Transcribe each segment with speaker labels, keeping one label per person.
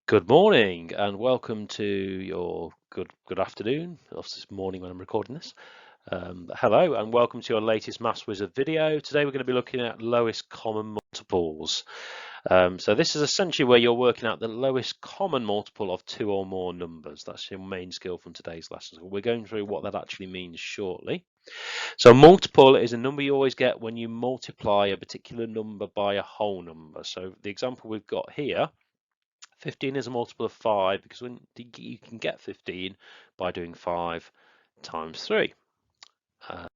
Speaker 1: Good morning and welcome to your good afternoon. It's this morning when I'm recording this. Hello and welcome to your latest Maths Wizard video. Today we're going to be looking at lowest common multiples. So this is essentially where you're working out the lowest common multiple of two or more numbers. That's your main skill from today's lesson. We're going through what that actually means shortly. So multiple is a number you always get when you multiply a particular number by a whole number. So the example we've got here, 15 is a multiple of 5 because when you can get 15 by doing 5 times 3. And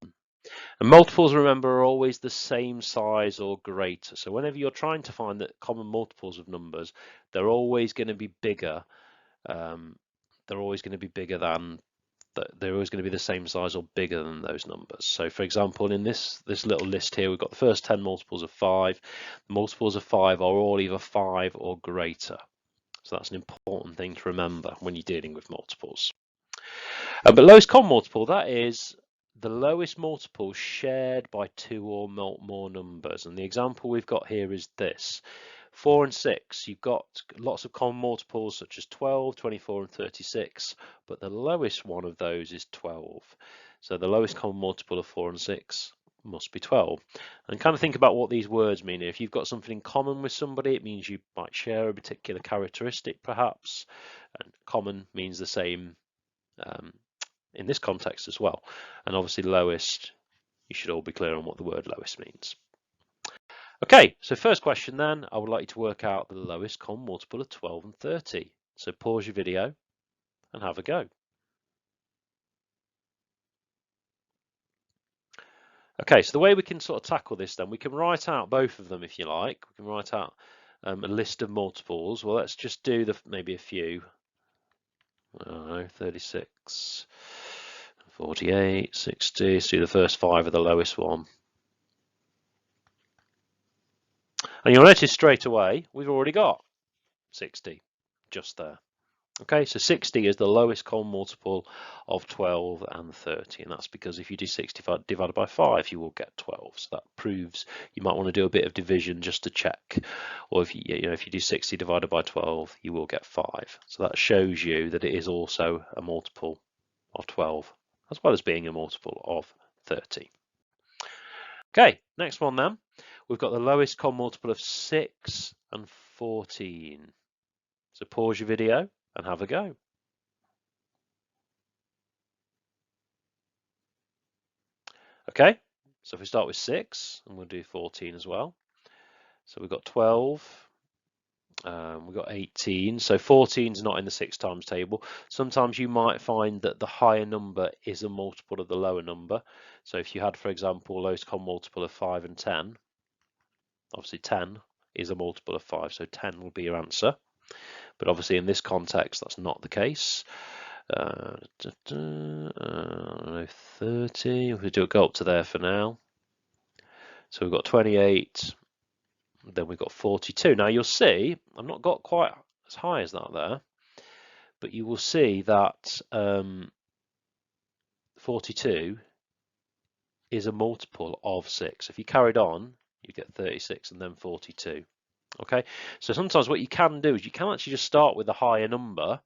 Speaker 1: multiples, remember, are always the same size or greater. So whenever you're trying to find the common multiples of numbers, they're always going to be bigger. They're always going to be bigger than. They're always going to be the same size or bigger than those numbers. So for example, in this little list here, we've got the first 10 multiples of 5. The multiples of 5 are all either 5 or greater. So that's an important thing to remember when you're dealing with multiples. But lowest common multiple, that is the lowest multiple shared by two or more numbers. And the example we've got here is this. 4 and 6, you've got lots of common multiples such as 12, 24 and 36, but the lowest one of those is 12. So the lowest common multiple of 4 and 6 must be 12. And kind of think about what these words mean. If you've got something in common with somebody, it means you might share a particular characteristic perhaps, and common means the same in this context as well. And obviously lowest, you should all be clear on what the word lowest means. Okay, so first question then, I would like you to work out the lowest common multiple of 12 and 30. So pause your video and have a go. Okay, so the way we can sort of tackle this then, we can write out both of them if you like. We can write out a list of multiples. Well, let's just do maybe a few. I don't know, 36, 48, 60. So the first 5 are the lowest one. And you'll notice straight away, we've already got 60 just there. Okay, so 60 is the lowest common multiple of 12 and 30, and that's because if you do 60 divided by 5, you will get 12. So that proves you might want to do a bit of division just to check, or if you do 60 divided by 12, you will get 5. So that shows you that it is also a multiple of 12, as well as being a multiple of 30. Okay, next one then. We've got the lowest common multiple of 6 and 14. So pause your video and have a go. Okay, so if we start with 6, and we'll do 14 as well. So we've got 12, we've got 18, so 14 is not in the 6 times table. Sometimes you might find that the higher number is a multiple of the lower number. So if you had, for example, lowest common multiple of 5 and 10, obviously 10 is a multiple of 5, so 10 will be your answer. But obviously in this context, that's not the case. 30, we'll go up to there for now. So we've got 28, then we've got 42. Now you'll see, I've not got quite as high as that there, but you will see that 42 is a multiple of 6. If you carried on, you get 36 and then 42. Okay, so sometimes what you can do is you can actually just start with a higher number.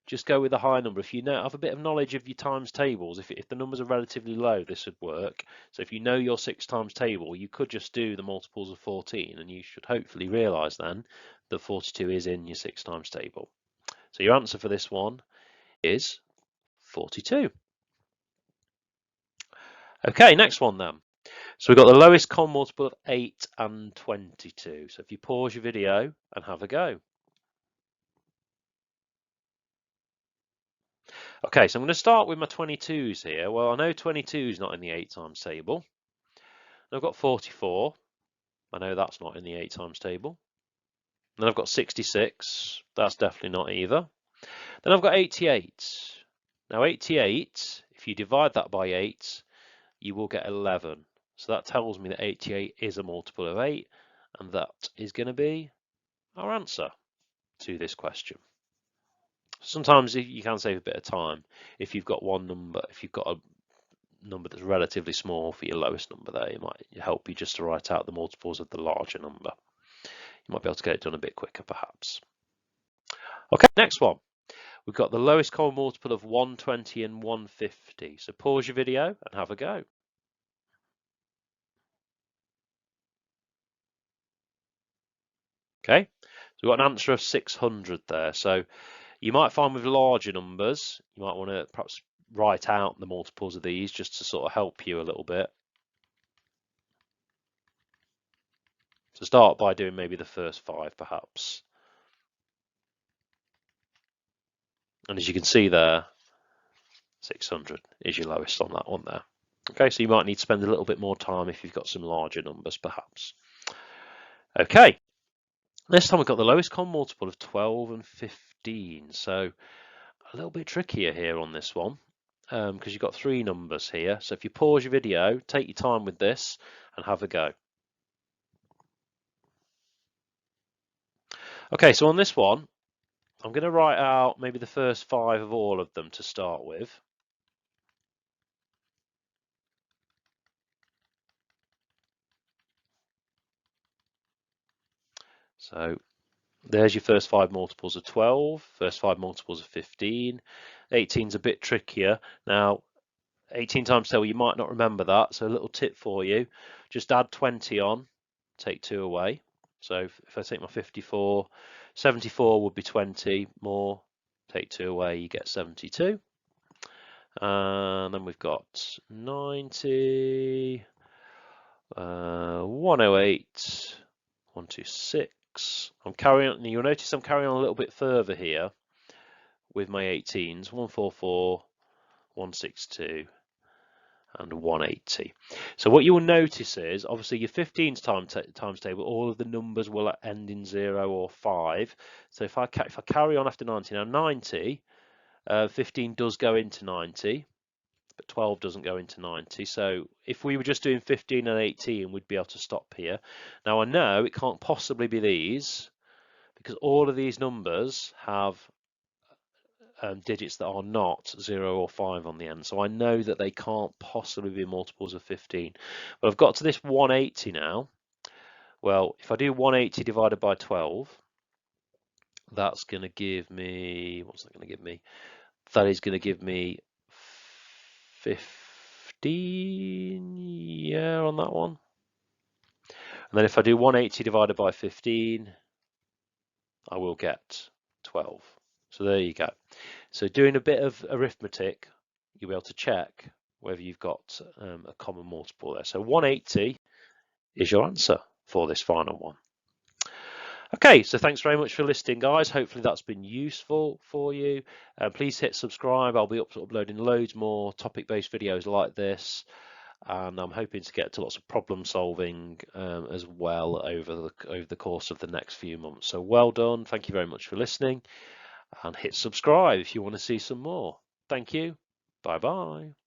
Speaker 1: Just go with the higher number. If you have a bit of knowledge of your times tables, if the numbers are relatively low, this would work. So if you know your 6 times table, you could just do the multiples of 14, and you should hopefully realise then that 42 is in your 6 times table. So your answer for this one is 42. Okay, next one then. So we've got the lowest common multiple of 8 and 22. So if you pause your video and have a go. Okay, so I'm going to start with my 22s here. Well, I know 22 is not in the 8 times table. And I've got 44. I know that's not in the 8 times table. Then I've got 66. That's definitely not either. Then I've got 88. Now 88, if you divide that by 8, you will get 11. So that tells me that 88 is a multiple of 8, and that is going to be our answer to this question. Sometimes you can save a bit of time if you've got one number, if you've got a number that's relatively small for your lowest number there, it might help you just to write out the multiples of the larger number. You might be able to get it done a bit quicker perhaps. Okay, next one. We've got the lowest common multiple of 120 and 150. So pause your video and have a go. Okay, so we've got an answer of 600 there. So you might find with larger numbers, you might want to perhaps write out the multiples of these just to sort of help you a little bit. So start by doing maybe the first 5 perhaps. And as you can see there, 600 is your lowest on that one there. Okay, so you might need to spend a little bit more time if you've got some larger numbers perhaps. Okay, this time we've got the lowest common multiple of 12 and 15. So a little bit trickier here on this one because you've got 3 numbers here. So if you pause your video, take your time with this and have a go. Okay, so on this one, I'm going to write out maybe the first 5 of all of them to start with. So there's your first 5 multiples of 12, first 5 multiples of 15. 18's a bit trickier. Now, 18 times 12, you might not remember that, so a little tip for you, just add 20 on, take 2 away. So if I take my 54, 74 would be 20 more, take 2 away, you get 72. And then we've got 90, 108, 126. I'm carrying on, you'll notice I'm carrying on a little bit further here with my 18s, 144, 162, and 180. So what you will notice is, obviously your 15s times table, all of the numbers will end in 0 or 5. So if I carry on after 90, now 90, 15 does go into 90, but 12 doesn't go into 90. So if we were just doing 15 and 18, we'd be able to stop here. Now I know it can't possibly be these, because all of these numbers have digits that are not 0 or 5 on the end. So I know that they can't possibly be multiples of 15. But I've got to this 180 now. Well, if I do 180 divided by 12, that's going to give me, what's that going to give me? That is going to give me 15, yeah, on that one. And then if I do 180 divided by 15, I will get 12. So there you go. So doing a bit of arithmetic, you'll be able to check whether you've got a common multiple there. So 180 is your answer for this final one. Okay, so thanks very much for listening, guys. Hopefully that's been useful for you. Please hit subscribe. I'll be uploading loads more topic-based videos like this, and I'm hoping to get to lots of problem solving as well over the course of the next few months. So well done. Thank you very much for listening, and hit subscribe if you want to see some more. Thank you. Bye bye.